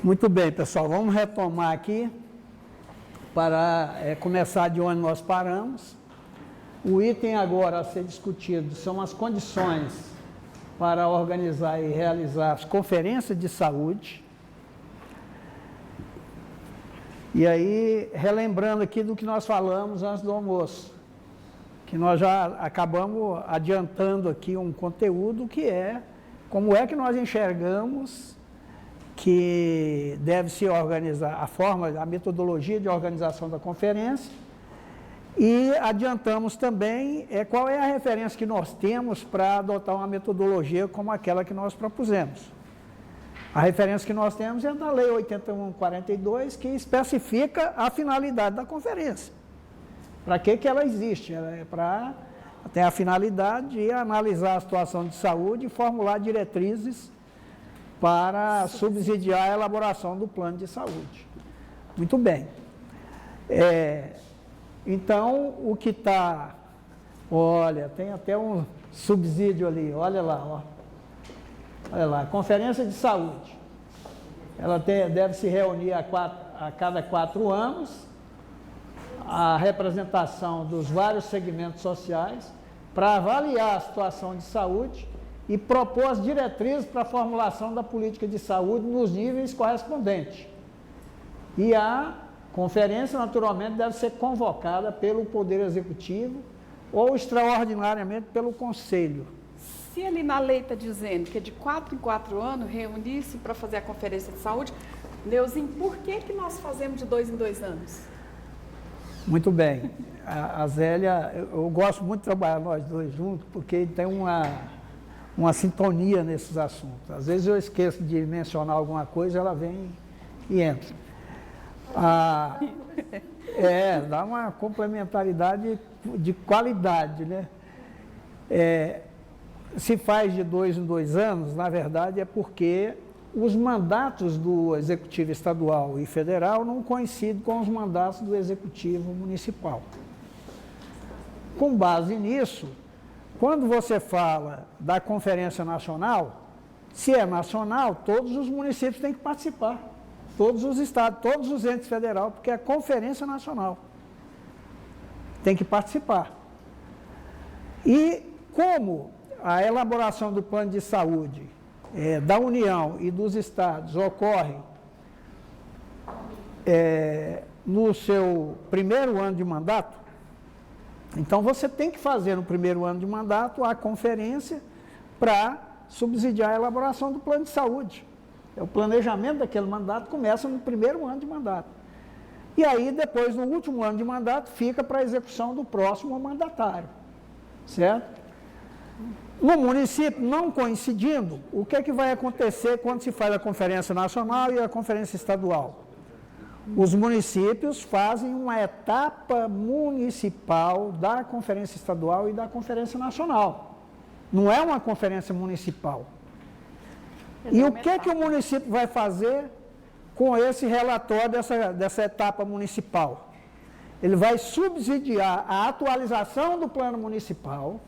Muito bem, pessoal, vamos retomar aqui para começar de onde nós paramos. O item agora a ser discutido são as condições para organizar e realizar as conferências de saúde. E aí, relembrando aqui do que nós falamos antes do almoço, que nós já acabamos adiantando aqui um conteúdo que é como é que nós enxergamos que deve se organizar a metodologia de organização da conferência, e adiantamos também qual é a referência que nós temos para adotar uma metodologia como aquela que nós propusemos. A referência que nós temos é da Lei 8142, que especifica a finalidade da conferência. Para que ela existe? Ela tem a finalidade de analisar a situação de saúde e formular diretrizes para subsidiar a elaboração do plano de saúde. Muito bem. Então, o que está... Olha, tem até um subsídio ali, olha lá, ó. Olha lá, Conferência de Saúde. Ela deve se reunir a cada 4 anos, a representação dos vários segmentos sociais, para avaliar a situação de saúde e propor as diretrizes para a formulação da política de saúde nos níveis correspondentes. E a conferência, naturalmente, deve ser convocada pelo Poder Executivo ou, extraordinariamente, pelo Conselho. Se ali na lei está dizendo que é de 4 em 4 anos reunir-se para fazer a conferência de saúde, Neuzinho, por que nós fazemos de 2 em 2 anos? Muito bem. A Zélia, eu gosto muito de trabalhar nós dois juntos, porque tem uma sintonia nesses assuntos. Às vezes eu esqueço de mencionar alguma coisa, ela vem e entra. Dá uma complementaridade de qualidade, né? Se faz de 2 em 2 anos, na verdade, é porque os mandatos do Executivo Estadual e Federal não coincidem com os mandatos do Executivo Municipal. Com base nisso, quando você fala da Conferência Nacional, se é nacional, todos os municípios têm que participar, todos os estados, todos os entes federais, porque é a Conferência Nacional. Tem que participar. E como a elaboração do plano de saúde da União e dos estados ocorre no seu primeiro ano de mandato, então você tem que fazer no primeiro ano de mandato a conferência para subsidiar a elaboração do plano de saúde. O planejamento daquele mandato começa no primeiro ano de mandato. E aí, depois, no último ano de mandato, fica para a execução do próximo mandatário. Certo? No município, não coincidindo, o que é que vai acontecer quando se faz a Conferência Nacional e a Conferência Estadual? Os municípios fazem uma etapa municipal da Conferência Estadual e da Conferência Nacional. Não é uma conferência municipal. E o que é que o município vai fazer com esse relatório dessa etapa municipal? Ele vai subsidiar a atualização do plano municipal.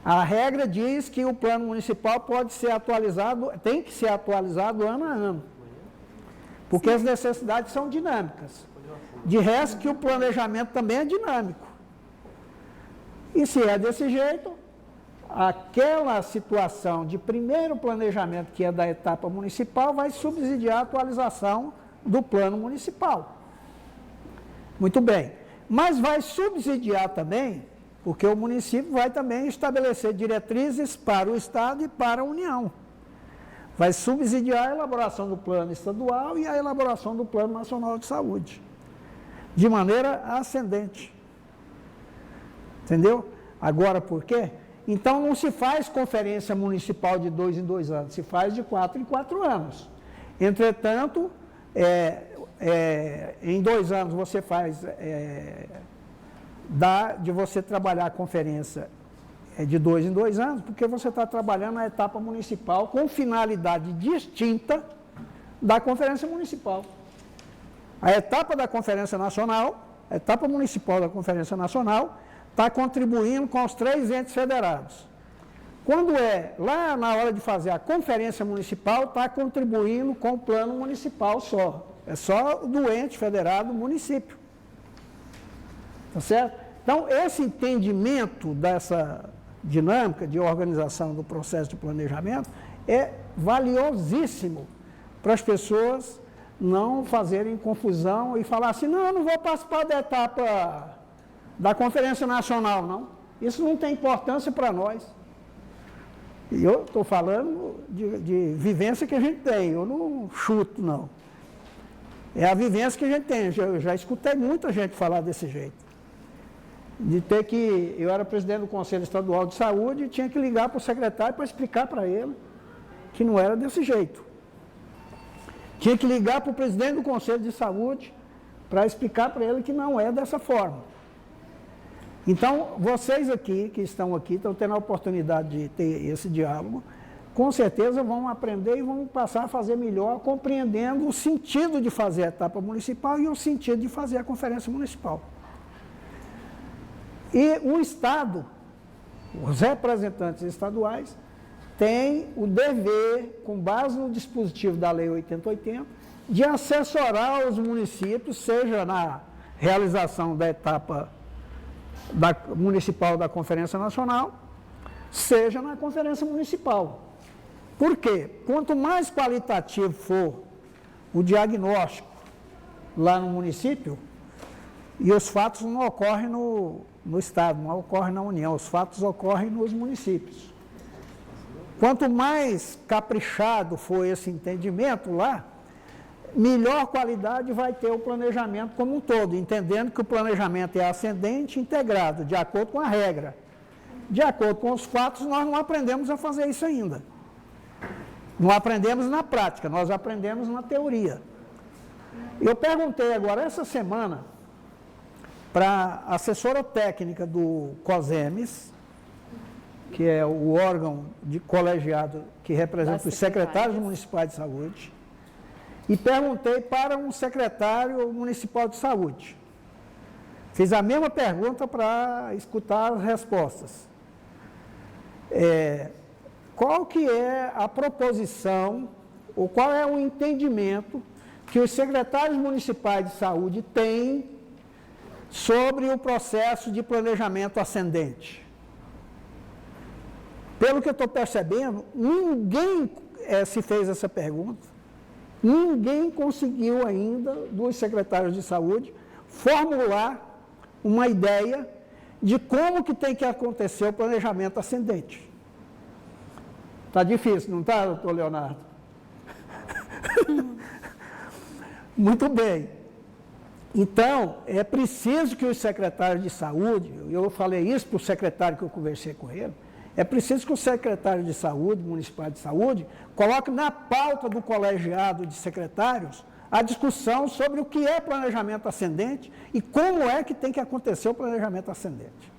A regra diz que o plano municipal pode ser atualizado, tem que ser atualizado ano a ano, porque as necessidades são dinâmicas. De resto, que o planejamento também é dinâmico. E se é desse jeito, aquela situação de primeiro planejamento, que é da etapa municipal, vai subsidiar a atualização do plano municipal. Muito bem. Mas vai subsidiar também, porque o município vai também estabelecer diretrizes para o Estado e para a União. Vai subsidiar a elaboração do plano estadual e a elaboração do Plano Nacional de Saúde, de maneira ascendente. Entendeu? Agora, por quê? Então, não se faz conferência municipal de 2 em 2 anos, se faz de 4 em 4 anos. Entretanto, em 2 anos você faz... dá de você trabalhar a conferência de 2 em 2 anos, porque você está trabalhando a etapa municipal com finalidade distinta da conferência municipal. A etapa da Conferência Nacional, a etapa municipal da Conferência Nacional, está contribuindo com os 3 entes federados. Quando lá na hora de fazer a conferência municipal, está contribuindo com o plano municipal só. É só do ente federado município. Tá certo? Então, esse entendimento dessa dinâmica de organização do processo de planejamento é valiosíssimo para as pessoas não fazerem confusão e falar assim, não, eu não vou participar da etapa da Conferência Nacional, não. Isso não tem importância para nós. E eu estou falando de vivência que a gente tem, eu não chuto, não. É a vivência que a gente tem, eu já escutei muita gente falar desse jeito. Eu era presidente do Conselho Estadual de Saúde e tinha que ligar para o secretário para explicar para ele que não era desse jeito. Tinha que ligar para o presidente do Conselho de Saúde para explicar para ele que não é dessa forma. Então, vocês aqui, que estão aqui, estão tendo a oportunidade de ter esse diálogo, com certeza vão aprender e vão passar a fazer melhor, compreendendo o sentido de fazer a etapa municipal e o sentido de fazer a conferência municipal. E o Estado, os representantes estaduais, têm o dever, com base no dispositivo da Lei 8080, de assessorar os municípios, seja na realização da etapa municipal da Conferência Nacional, seja na Conferência Municipal. Por quê? Quanto mais qualitativo for o diagnóstico lá no município, e os fatos não ocorrem no Estado, não ocorrem na União, os fatos ocorrem nos municípios. Quanto mais caprichado for esse entendimento lá, melhor qualidade vai ter o planejamento como um todo, entendendo que o planejamento é ascendente e integrado, de acordo com a regra. De acordo com os fatos, nós não aprendemos a fazer isso ainda. Não aprendemos na prática, nós aprendemos na teoria. Eu perguntei agora, essa semana, para a assessora técnica do COSEMES, que é o órgão de colegiado que representa os secretários municipais de saúde, e perguntei para um secretário municipal de saúde. Fiz a mesma pergunta para escutar as respostas. Qual que é a proposição, ou qual é o entendimento que os secretários municipais de saúde têm sobre o processo de planejamento ascendente? Pelo que eu estou percebendo, ninguém se fez essa pergunta. Ninguém conseguiu ainda, dos secretários de saúde, formular uma ideia de como que tem que acontecer o planejamento ascendente. Está difícil, não está, doutor Leonardo? Muito bem. Então, é preciso que os secretários de saúde, eu falei isso para o secretário que eu conversei com ele, é preciso que o secretário de saúde, municipal de saúde, coloque na pauta do colegiado de secretários a discussão sobre o que é planejamento ascendente e como é que tem que acontecer o planejamento ascendente.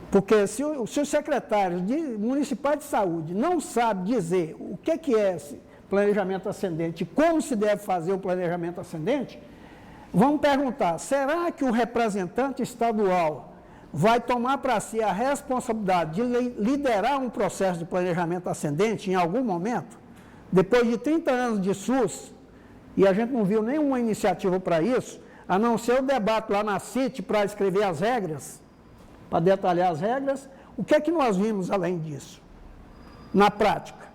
Porque se os secretários municipais de saúde não sabem dizer o que é esse planejamento ascendente e como se deve fazer o planejamento ascendente, vão perguntar, será que o representante estadual vai tomar para si a responsabilidade de liderar um processo de planejamento ascendente em algum momento? Depois de 30 anos de SUS, e a gente não viu nenhuma iniciativa para isso, a não ser o debate lá na CIT para escrever as regras, para detalhar as regras, o que é que nós vimos além disso, na prática?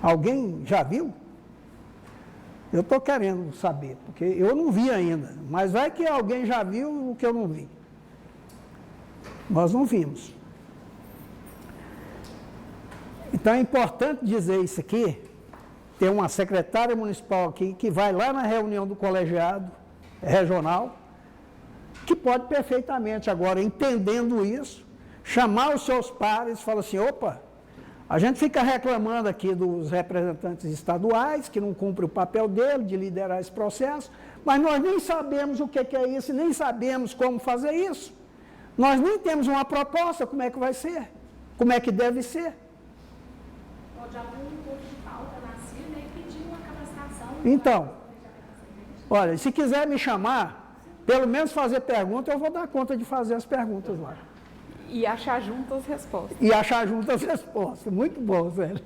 Alguém já viu? Eu estou querendo saber, porque eu não vi ainda, mas vai que alguém já viu o que eu não vi. Nós não vimos. Então é importante dizer isso aqui, ter uma secretária municipal aqui que vai lá na reunião do colegiado regional, que pode perfeitamente agora, entendendo isso, chamar os seus pares e falar assim, opa, a gente fica reclamando aqui dos representantes estaduais, que não cumprem o papel dele de liderar esse processo, mas nós nem sabemos o que é isso, nem sabemos como fazer isso. Nós nem temos uma proposta, como é que vai ser, como é que deve ser. Pode algum ponto de pauta na CIR e pedir uma capacitação. Então, olha, se quiser me chamar, pelo menos fazer pergunta, eu vou dar conta de fazer as perguntas lá. E achar juntas as respostas. E achar juntas as respostas. Muito bom, velho.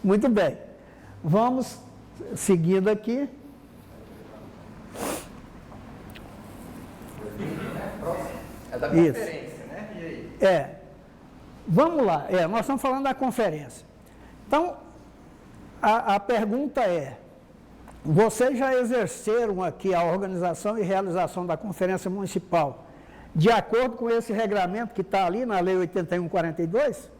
Muito bem. Vamos seguindo aqui. É da conferência, né? E aí? Vamos lá. Nós estamos falando da conferência. Então, a pergunta é, vocês já exerceram aqui a organização e realização da conferência municipal de acordo com esse regramento que está ali na Lei 8142?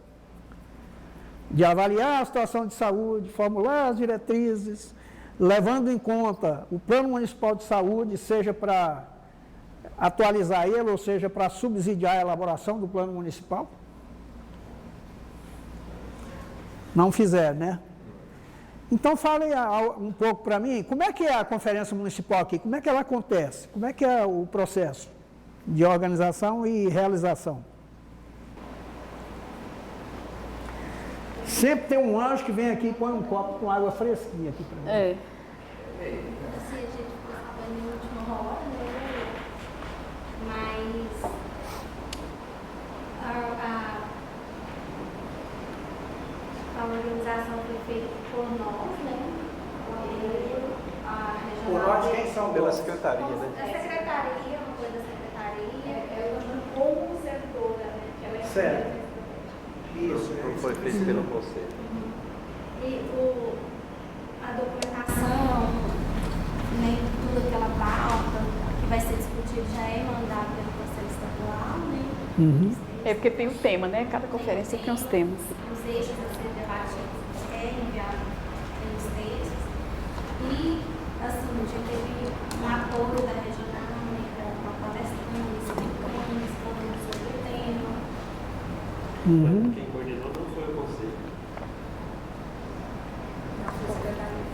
De avaliar a situação de saúde, formular as diretrizes, levando em conta o Plano Municipal de Saúde, seja para atualizar ele, ou seja, para subsidiar a elaboração do Plano Municipal? Não fizeram, né? Então, falem um pouco para mim, como é que é a conferência municipal aqui? Como é que ela acontece? Como é que é o processo de organização e realização? Sempre tem um anjo que vem aqui e põe um copo com água fresquinha aqui para mim. Assim, a gente ficou sabendo em última hora, né? Mas a organização foi feita por nós, né? A regional. Quem são? Pela secretaria, né? A secretaria, uma coisa da secretaria, como servidora, né? Que ela é Certo. Isso, foi feito pelo conselho. E a documentação, né, toda aquela pauta que vai ser discutida já é mandada pelo Conselho Estadual, né? Uhum. É porque tem o tema, né? Cada conferência tem os temas. Os eixos a ser debatidos é enviado pelos textos. E, assim, já teve um apoio da regional, né, com a palestrante, explicando, falando sobre o tema. Uhum. Quem coordenou não foi o conselho.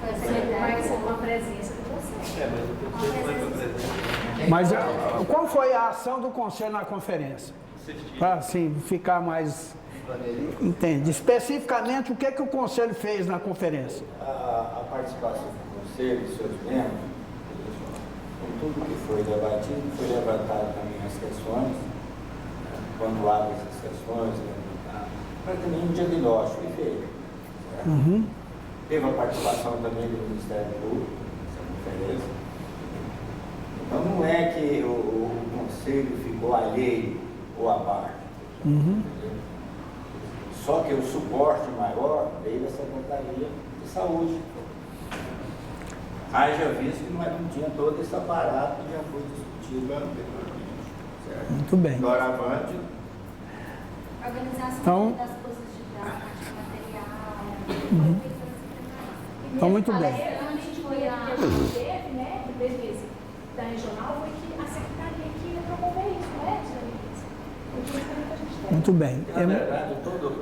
Foi a secretária com a presença do Conselho. Mas o conselho foi com presença. Mas qual foi a ação do conselho na conferência? Para assim, ficar mais... Entende? Especificamente, o que o conselho fez na conferência? A participação do Conselho e seus membros, com tudo que foi debatido, foi levantado também as questões, quando abre essas questões, para também um diagnóstico e feito. Uhum. Teve a participação também do Ministério Público nessa conferência. Então não é que o Conselho ficou alheio ou à parte. Uhum. Só que o suporte maior veio da Secretaria de Saúde. Haja visto que não tinha todo esse aparato que já foi discutido anteriormente. Certo? Muito bem. Doravante, A organização Então- das coisas de prática, material, Então, muito bem. antes foi a... que a gente teve, né, desde esse da regional, foi que a secretaria que ia promover isso, né, Denise? Foi isso que a gente teve. Muito bem. na verdade, todas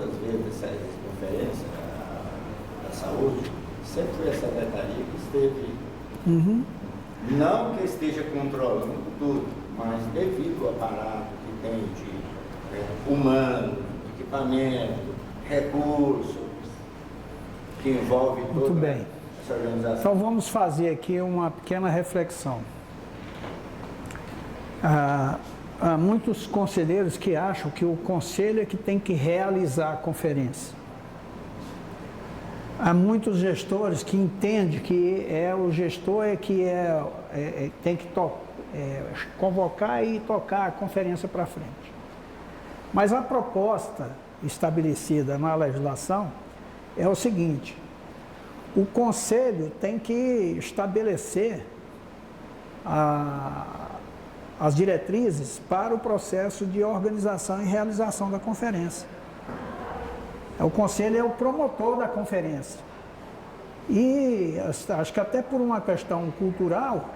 as vezes dessas conferências da saúde, sempre foi a Secretaria que esteve, Uhum. não que esteja controlando tudo, mas devido ao aparato que tem de humano, equipamento, recursos, que envolve Muito toda bem. essa organização. Então vamos fazer aqui uma pequena reflexão. Há muitos conselheiros que acham que o conselho é que tem que realizar a conferência. Há muitos gestores que entendem que o gestor é que tem que convocar e tocar a conferência para frente. Mas a proposta estabelecida na legislação é o seguinte: o conselho tem que estabelecer as diretrizes para o processo de organização e realização da conferência. O conselho é o promotor da conferência. E acho que até por uma questão cultural,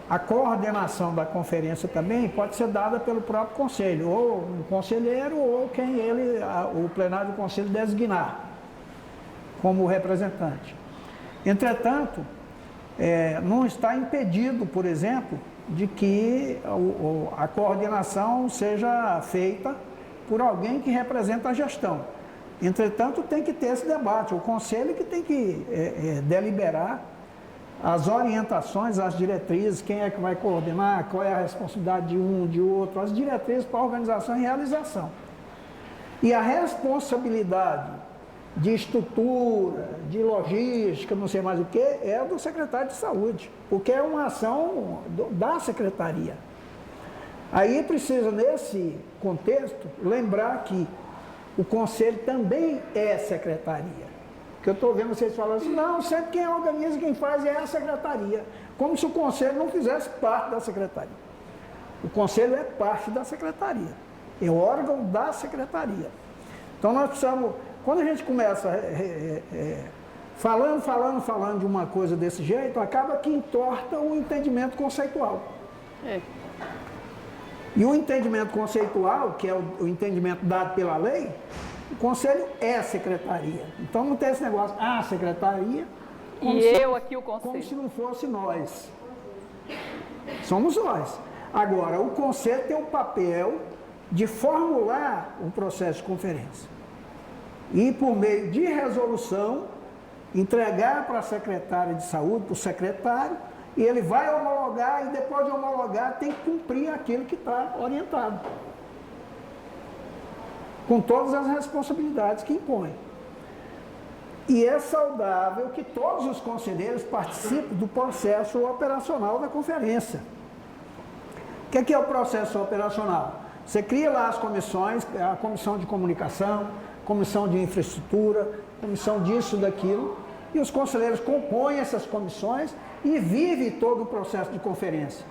a coordenação da conferência também pode ser dada pelo próprio conselho, ou um conselheiro, ou quem o plenário do conselho designar como representante. Entretanto, não está impedido, por exemplo, de que a coordenação seja feita por alguém que representa a gestão. Entretanto, tem que ter esse debate. O conselho que tem que deliberar as orientações, as diretrizes, quem é que vai coordenar, qual é a responsabilidade de um, de outro, as diretrizes para a organização e realização. E a responsabilidade de estrutura, de logística, não sei mais o que, é do secretário de saúde, porque é uma ação da secretaria. Aí precisa, nesse contexto, lembrar que o conselho também é secretaria. Porque eu estou vendo vocês falando assim, não, sempre quem organiza, quem faz é a secretaria. Como se o conselho não fizesse parte da secretaria. O conselho é parte da secretaria, é órgão da secretaria. Então nós precisamos, quando a gente começa falando de uma coisa desse jeito, acaba que entorta o entendimento conceitual. E o entendimento conceitual, que é o entendimento dado pela lei, o conselho é secretaria. Então não tem esse negócio, secretaria. E eu aqui o conselho. Como se não fosse nós. Somos nós. Agora, o conselho tem o papel de formular o processo de conferência. E por meio de resolução, entregar para a secretária de saúde, para o secretário, e ele vai homologar, e depois de homologar tem que cumprir aquilo que está orientado. Com todas as responsabilidades que impõe. E é saudável que todos os conselheiros participem do processo operacional da conferência. O que é o processo operacional? Você cria lá as comissões, a comissão de comunicação, comissão de infraestrutura, comissão disso, daquilo, e os conselheiros compõem essas comissões e vivem todo o processo de conferência.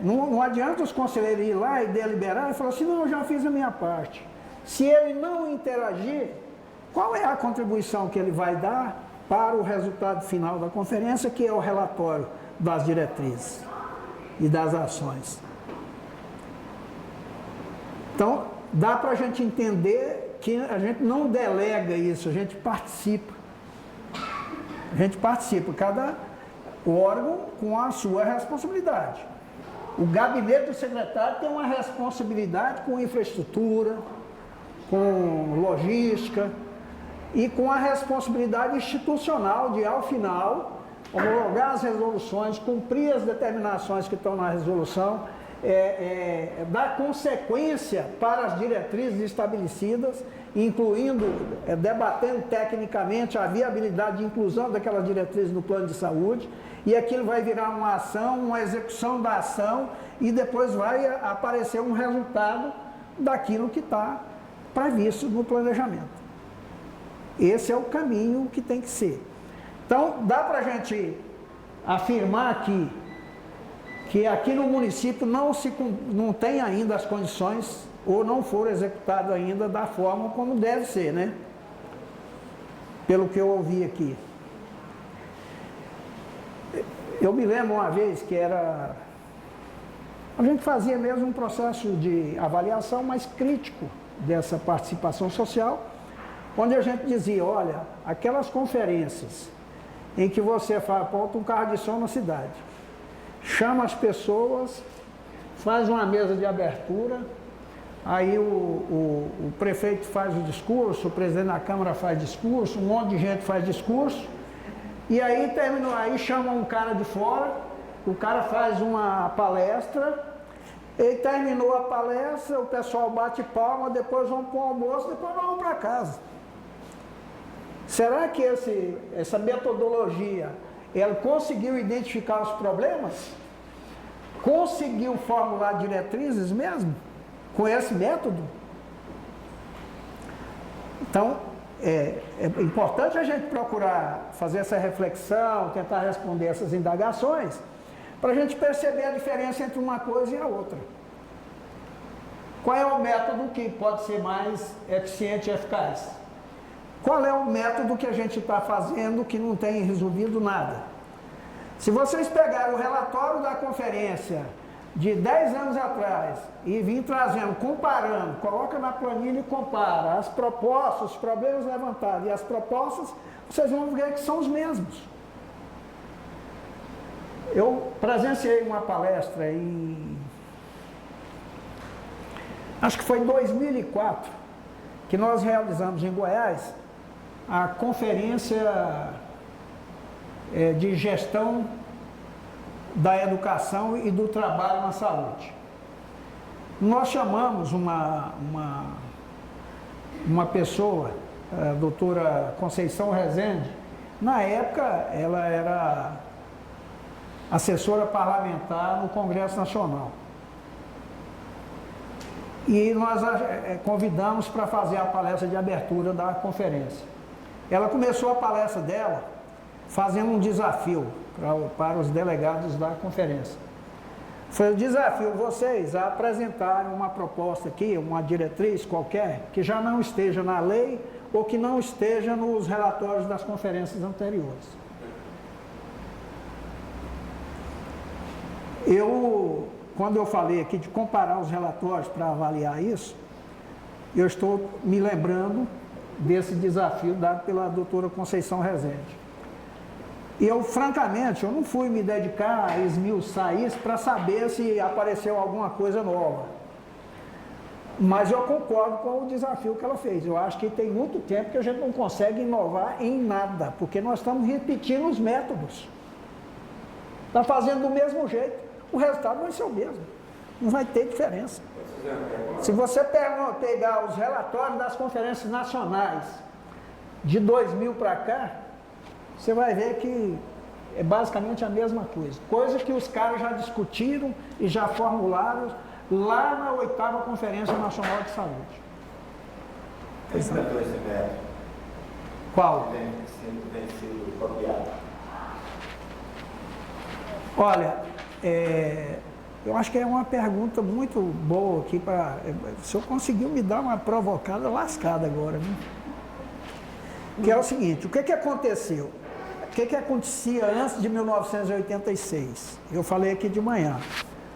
Não adianta os conselheiros ir lá e deliberar e falar assim, não, eu já fiz a minha parte. Se ele não interagir, qual é a contribuição que ele vai dar para o resultado final da conferência, que é o relatório das diretrizes e das ações? Então, dá para a gente entender que a gente não delega isso, a gente participa. A gente participa, cada órgão com a sua responsabilidade. O gabinete do secretário tem uma responsabilidade com infraestrutura, com logística e com a responsabilidade institucional de, ao final, homologar as resoluções, cumprir as determinações que estão na resolução, dar consequência para as diretrizes estabelecidas, incluindo, debatendo tecnicamente a viabilidade de inclusão daquelas diretrizes no plano de saúde, e aquilo vai virar uma ação, uma execução da ação, e depois vai aparecer um resultado daquilo que está previsto no planejamento. Esse é o caminho que tem que ser. Então, dá para a gente afirmar que aqui no município não tem ainda as condições, ou não foram executadas ainda da forma como deve ser, né? Pelo que eu ouvi aqui. Eu me lembro uma vez que a gente fazia mesmo um processo de avaliação mais crítico dessa participação social, onde a gente dizia, olha, aquelas conferências em que você bota um carro de som na cidade, chama as pessoas, faz uma mesa de abertura, aí o prefeito faz o discurso, o presidente da Câmara faz discurso, um monte de gente faz discurso, e aí terminou, aí chama um cara de fora, o cara faz uma palestra, e terminou a palestra, o pessoal bate palma, depois vão para o almoço, depois vão para casa. Será que essa metodologia, ela conseguiu identificar os problemas? Conseguiu formular diretrizes mesmo? Com esse método? Então, é importante a gente procurar fazer essa reflexão, tentar responder essas indagações, para a gente perceber a diferença entre uma coisa e a outra. Qual é o método que pode ser mais eficiente e eficaz? Qual é o método que a gente está fazendo que não tem resolvido nada? Se vocês pegarem o relatório da conferência de 10 anos atrás e vir trazendo, comparando, coloca na planilha e compara as propostas, os problemas levantados e as propostas, vocês vão ver que são os mesmos. Eu presenciei uma palestra acho que foi em 2004, que nós realizamos em Goiás a conferência de gestão da educação e do trabalho na saúde. Nós chamamos uma pessoa, a doutora Conceição Rezende. Na época, ela era assessora parlamentar no Congresso Nacional. E nós a convidamos para fazer a palestra de abertura da conferência. Ela começou a palestra dela fazendo um desafio para os delegados da conferência. Foi o desafio vocês a apresentarem uma proposta aqui, uma diretriz qualquer, que já não esteja na lei ou que não esteja nos relatórios das conferências anteriores. Quando eu falei aqui de comparar os relatórios para avaliar isso, eu estou me lembrando desse desafio dado pela doutora Conceição Rezende. E francamente, eu não fui me dedicar a esmiuçar isso para saber se apareceu alguma coisa nova. Mas eu concordo com o desafio que ela fez. Eu acho que tem muito tempo que a gente não consegue inovar em nada, porque nós estamos repetindo os métodos. Está fazendo do mesmo jeito, o resultado vai ser o mesmo. Não vai ter diferença. Se você pegar os relatórios das conferências nacionais de 2000 para cá, você vai ver que é basicamente a mesma coisa. Coisa que os caras já discutiram e já formularam lá na 8ª Conferência Nacional de Saúde. Quem inventou esse método? Qual? Tem sido copiado. Olha, eu acho que é uma pergunta muito boa aqui para... O senhor conseguiu me dar uma provocada lascada agora, né? Que é o seguinte, o que aconteceu? O que acontecia antes de 1986? Eu falei aqui de manhã.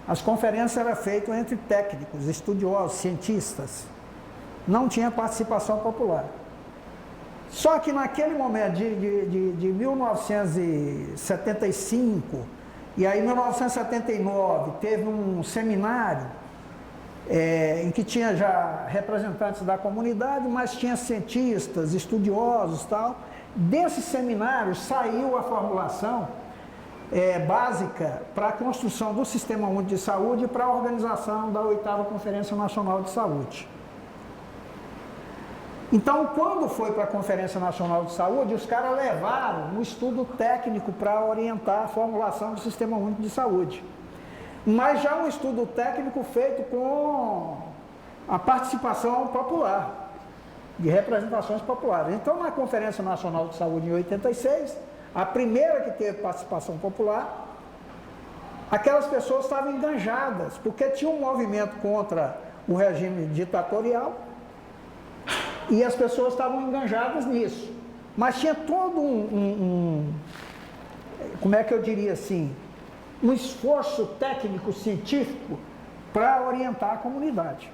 As conferências eram feitas entre técnicos, estudiosos, cientistas. Não tinha participação popular. Só que naquele momento de 1975, e aí em 1979 teve um seminário em que tinha já representantes da comunidade, mas tinha cientistas, estudiosos e tal. Desse seminário saiu a formulação básica para a construção do Sistema Único de Saúde e para a organização da 8ª Conferência Nacional de Saúde. Então, quando foi para a Conferência Nacional de Saúde, os caras levaram um estudo técnico para orientar a formulação do Sistema Único de Saúde. Mas já um estudo técnico feito com a participação popular, de representações populares. Então, na Conferência Nacional de Saúde em 86, a primeira que teve participação popular, aquelas pessoas estavam enganjadas, porque tinha um movimento contra o regime ditatorial e as pessoas estavam enganjadas nisso. Mas tinha todo como é que eu diria assim, um esforço técnico, científico para orientar a comunidade.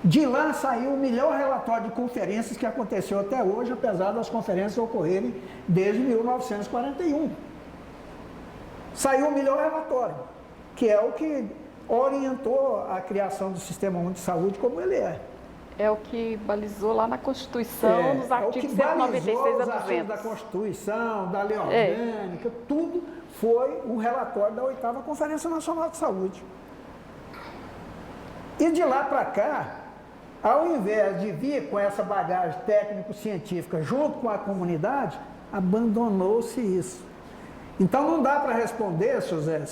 De lá saiu o melhor relatório de conferências que aconteceu até hoje, apesar das conferências ocorrerem desde 1941. Saiu o melhor relatório, que é o que orientou a criação do Sistema Único de Saúde como ele é. É o que balizou lá na Constituição, nos artigos 196 a 200. Os artigos da Constituição, da Lei Orgânica, tudo foi o relatório da 8ª Conferência Nacional de Saúde. E de lá para cá, ao invés de vir com essa bagagem técnico-científica junto com a comunidade, abandonou-se isso. Então não dá para responder, seu Zé,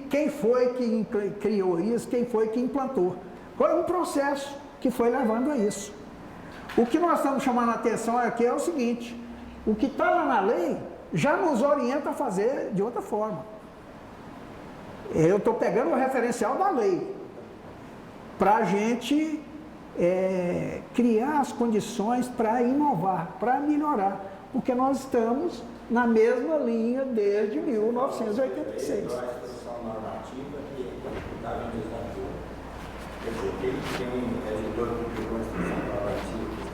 quem foi que criou isso, quem foi que implantou. Foi um processo que foi levando a isso. O que nós estamos chamando a atenção aqui é o seguinte, o que está lá na lei já nos orienta a fazer de outra forma. Eu estou pegando o referencial da lei para a gente criar as condições para inovar, para melhorar, porque nós estamos na mesma linha desde 1986. A solução normativa que está em desafio. Quer dizer, ele tem um editor que publicou uma instrução normativa